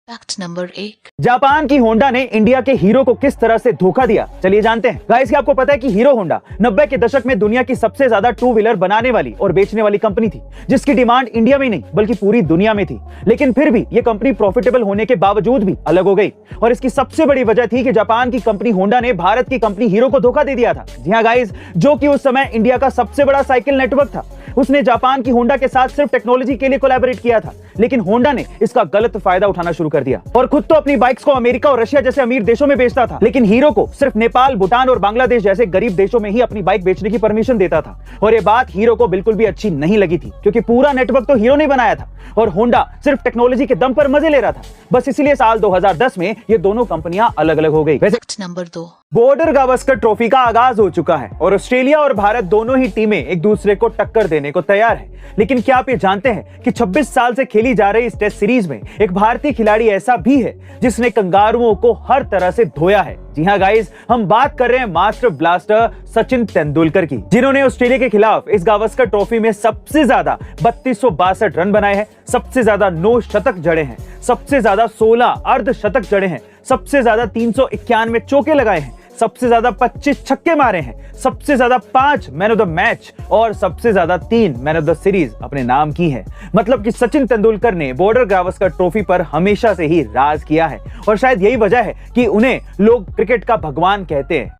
Fact number 1। Japan की Honda ने India के हीरो को किस तरह से धोखा दिया, चलिए जानते हैं। गाइस, क्या आपको पता है कि हीरो होंडा 90 के दशक में दुनिया की सबसे ज्यादा टू व्हीलर बनाने वाली और बेचने वाली कंपनी थी, जिसकी डिमांड इंडिया में नहीं बल्कि पूरी दुनिया में थी। लेकिन फिर भी ये कंपनी प्रॉफिटेबल होने के बावजूद भी अलग हो गई, और इसकी सबसे बड़ी वजह थी कि जापान की कंपनी होंडा ने भारत की कंपनी हीरो को धोखा दे दिया था। जी हाँ गाइस, जो कि उस समय इंडिया का सबसे बड़ा साइकिल नेटवर्क था। उसने जापान की होंडा के साथ सिर्फ टेक्नोलॉजी के लिए कोलैबोरेट किया था, लेकिन होंडा ने इसका गलत फायदा उठाना शुरू कर दिया और खुद तो अपनी बाइक्स को अमेरिका और रशिया जैसे अमीर देशों में बेचता था, लेकिन हीरो को सिर्फ नेपाल, भूटान और बांग्लादेश जैसे गरीब देशों में ही अपनी बाइक बेचने की परमिशन देता था। और ये बात हीरो को बिल्कुल भी अच्छी नहीं लगी थी, क्योंकि पूरा नेटवर्क तो हीरो ने बनाया था और होंडा सिर्फ टेक्नोलॉजी के दम पर मजे ले रहा था। बस इसीलिए साल 2010 में ये दोनों कंपनियां अलग अलग हो गई। Fact number 2। Border Gavaskar trophy का आगाज हो चुका है और ऑस्ट्रेलिया और भारत दोनों ही टीमें एक दूसरे को टक्कर देने को तैयार है। लेकिन क्या आप ये जानते हैं कि 26 साल से खेली जा रही इस टेस्ट सीरीज में एक भारतीय खिलाड़ी ऐसा भी है जिसने कंगारुओं को हर तरह से धोया है। जी हाँ गाइस, हम बात कर रहे हैं मास्टर ब्लास्टर सचिन तेंदुलकर की, जिन्होंने ऑस्ट्रेलिया के खिलाफ इस गावस्कर ट्रॉफी में सबसे ज्यादा 3262 रन बनाए हैं, सबसे ज्यादा 9 शतक जड़े हैं, सबसे ज्यादा 16 अर्धशतक जड़े हैं, सबसे ज्यादा 391 चौके लगाए हैं, सबसे ज्यादा 25 छक्के मारे हैं, सबसे ज्यादा 5 मैन ऑफ द मैच और सबसे ज्यादा 3 मैन ऑफ द सीरीज अपने नाम की है। मतलब कि सचिन तेंदुलकर ने बॉर्डर गावस्कर ट्रॉफी पर हमेशा से ही राज किया है और शायद यही वजह है कि उन्हें लोग क्रिकेट का भगवान कहते हैं।